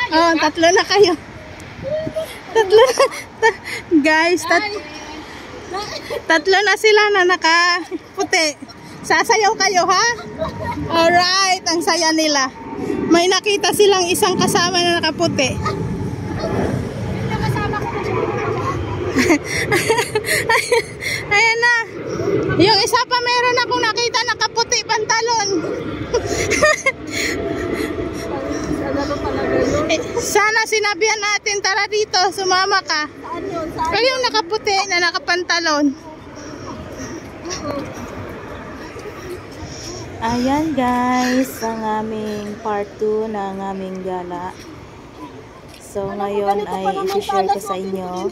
Oh, tatlo na kayo. Tatlo na. Guys, tatlo na sila na nakaputi. Sasayaw kayo, ha? Alright, ang saya nila. May nakita silang isang kasama na nakaputi. Ayan na. Yung isa pa meron akong nakita nakaputi pantalon. Sana sinabihan natin, tara dito, sumama ka. Pero yung nakaputi na nakapantalon. Ayan guys, ang aming part 2 ng aming gala. So ngayon ay i-share ko sa inyo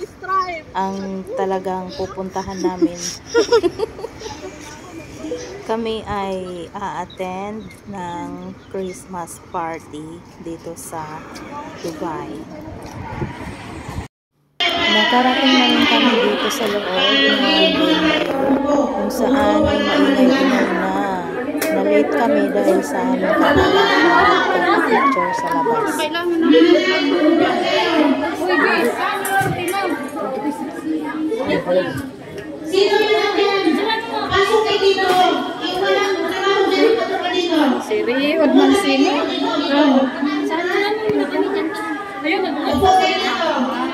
ang talagang pupuntahan namin. Kami ay a-attend ng Christmas party dito sa Dubai. Nakarating namin kami dito sa loob kung saan ay maingay-ingay na. Na-late kami dahil sa aming picture sa labas. Sino yan? Pasok kayo dito. Walang trabaho dyan. Pasok kayo dito. Si Riod Mansini. Saan na namin na kami dyan? Ayun, nagsasalita.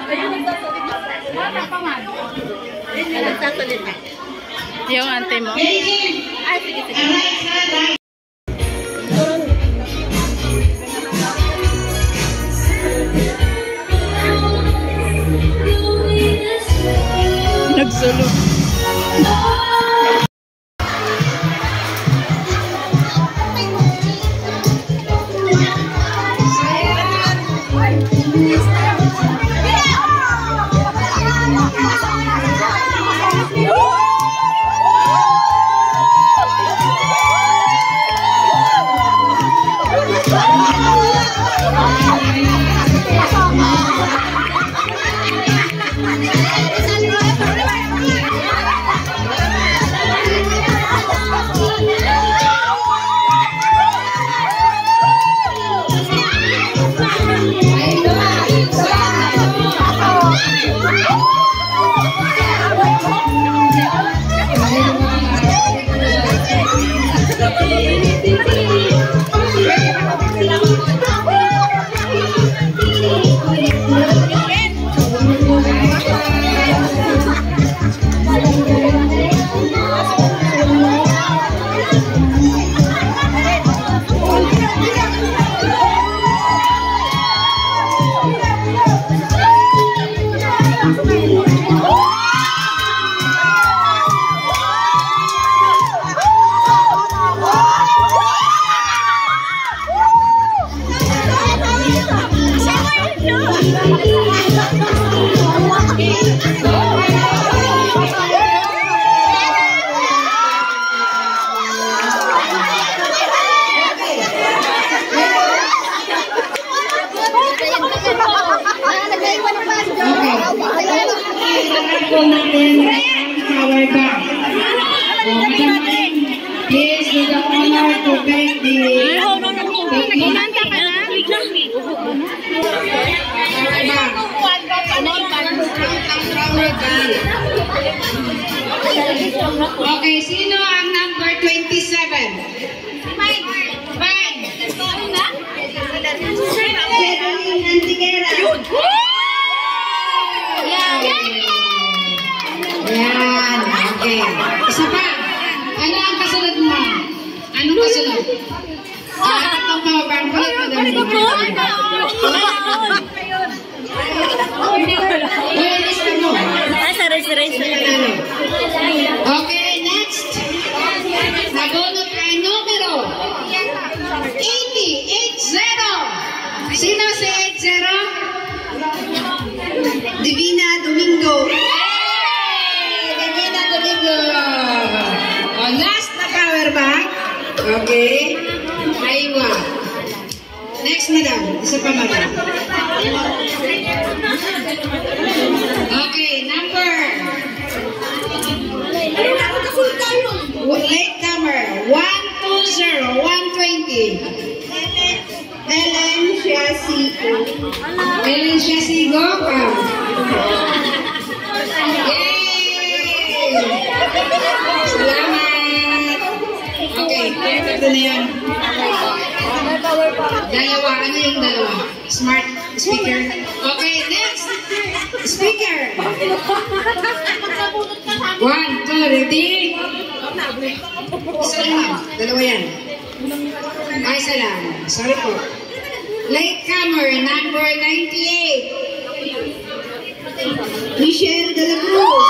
Ayun, nagsasalita. Wala pa man. Ayun, nagsasalita. Yung ante mo. Ay, sige, sige. Nagsulog. Okay, sino ang number 27? Mike. Yan. Okay. Isa pa. Ano ang kasunod mo? Anong kasunod? Itong pababang ko. Okay, next. Nabunot ang numero 80. Sino si 80? Divina Domingo. Divina Domingo. Last na power bank. Okay. Aywa. Next, madam. Isa pa, madam. Okay, number. Late number 120, 120. Ellen Shasi Ellen Jessie Goka. Yay! Salamat! Okay, ito na yan. Dalawa. Ano yung dalawa? Smart speaker. Okay, next. Speaker. 1, 2, ready? Isa lang. Dalawa yan. Ay, isa lang. Sorry po. Latecomer, number 98. Michelle de la Cruz.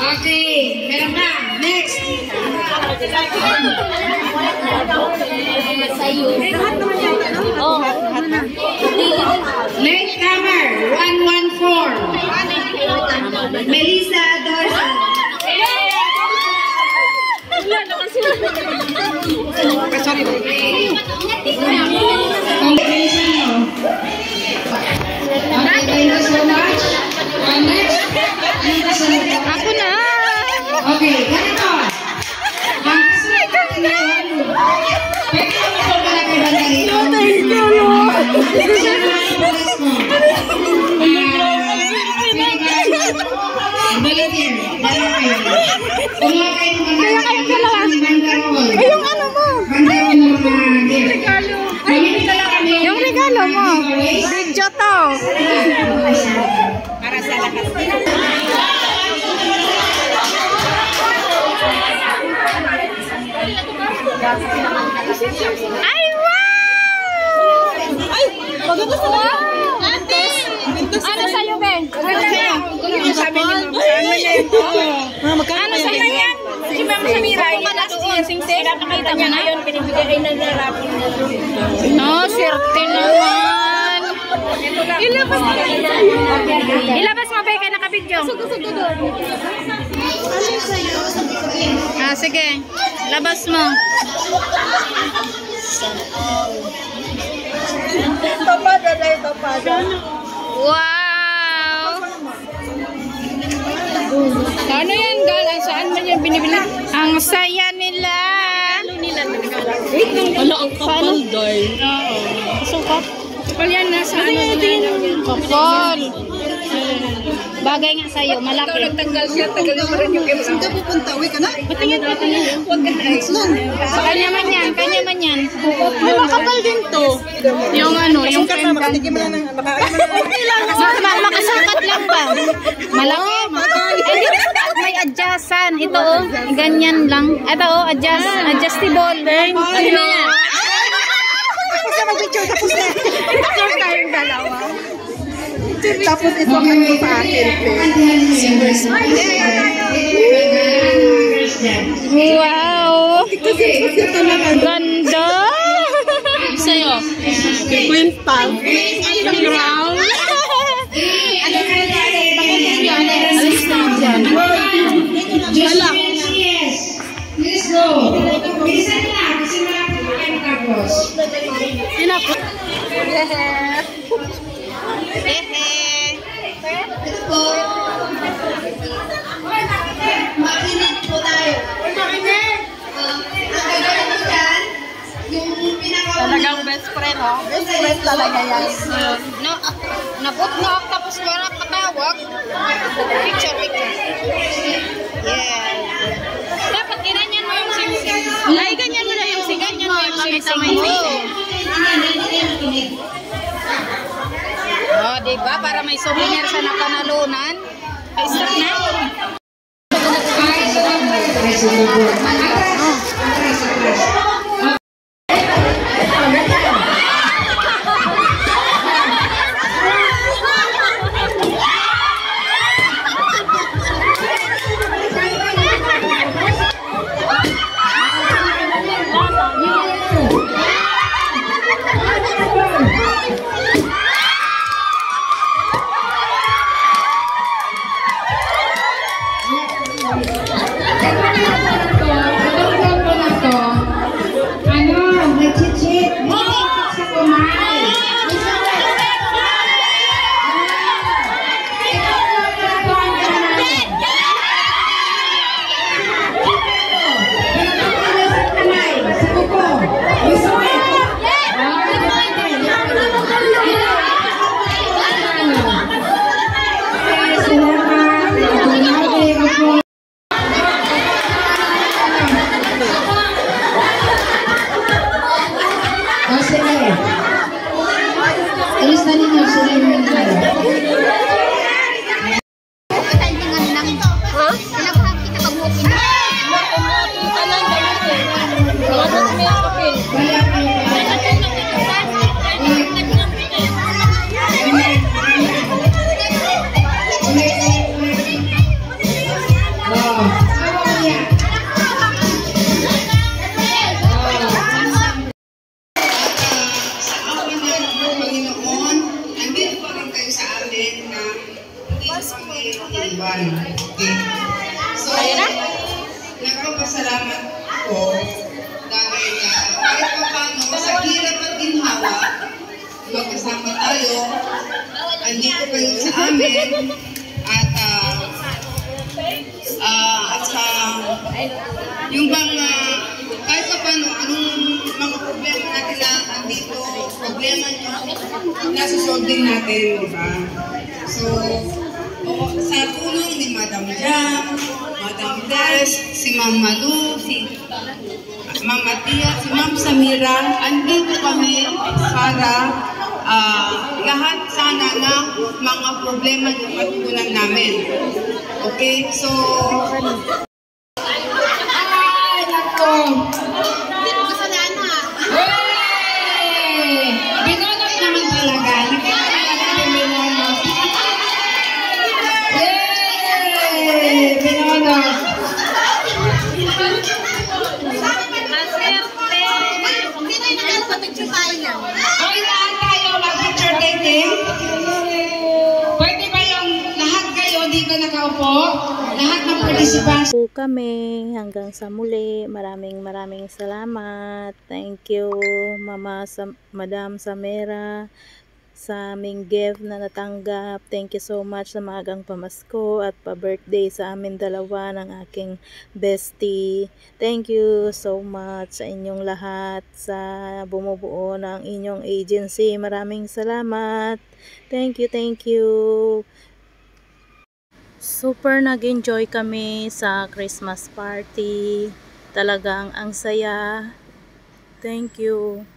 Okay, meron na. Next. Latecomer, 114. Melissa Dorsa. Sorry. Okay, thank you so much. Next. Ako na. Okay, ganito. Ang kasunod natin ngayon. Pwede mo po pala kayo ba ganito? Volunteer. Dalawa kayo. Kumuha kayo ng mga bandarol. Yung ano mo? Bandarol ng mga gift. Yung regalo mo. Video to. Para sa lakas. Ay, wow! Ay, maganda sa ate! Ano sa'yo, Ben? Ano sabi ni Ma'am? Saan mo niya ito? Ano sa'yo yan? Si Ma'am Samira, yung last year, sing-sing. Pinapakita niya ngayon, pinibigay na narapin na doon. No, swerte naman. Ilabas mo. Ilabas mo, Beka, nakabidyo. Sugo doon. Ah, sige. Labas mo. Wow! Ano yan, Gal? Saan ba yan binibili? Ang saya nila. Ano ang kapal, Day? Oo. Sukat. Kapal yan, nasa ano din. Kapal. Bagay nga sa'yo, malaki. Ito, nagtanggal siya, tagal mo rin yung game. Saan ka pupunta? Uwi ka na? Batingin. Huwag ka na. Sa kanya man yan, kanya man yan. Ay, makapal din to. Yung ano, yung pendant. Makasukat lang ba? Malaki. May adjustan. Ito oh, ganyan lang. Ito oh, adjustable. Ano na yan? Basta mag-picture tapos na. Picture tayong dalawa. Tapos ito kayo sa akin. Wow! Ganda! Sa'yo? Queen Pal. Wow! Yes. Let's go. Bilisan lang. Kasi malapit na kayo tapos. Makinig po tayo. Makinig! Ang gagawin mo dyan, yung pinaka... Talagang best friend, oh. Best friend talaga yan. Nabutnok tapos wala patawag. Picture. Yeah. Dapat ganyan mo yung sing-sing. Ay, ganyan mo na yung sing. Ganyan mo yung sing-sing. Oh, diba? Para may souvenir sa napanalunan. Ay, start na. magkasama tayo. Andito kayo sa amin. At sa yung bang kahit pa paano, anong mga problema natin na andito, problema nyo, nasusolve din natin, di ba? So, sa tulong ni Madam Jam, Madam Des, si Ma'am Malu, si Ma'am Atia, si Ma'am Samira, andito kami para lahat sana na mga problema yung matutunan namin. Okay? So, ay, nako! Binonot naman talaga. Nakita natin binonot. Yay! Binonot. Okay, lahat tayo mag-picture taking. Pwede ba yung lahat kayo dito nakaupo? Lahat ng participants. Po kami hanggang sa muli. Maraming salamat. Thank you Madam Samira sa aming gift na natanggap. Thank you so much sa maagang pamasko at pa-birthday sa amin dalawa ng aking bestie. Thank you so much sa inyong lahat sa bumubuo ng inyong agency. Maraming salamat. Thank you. Super nag-enjoy kami sa Christmas party. Talagang ang saya. Thank you.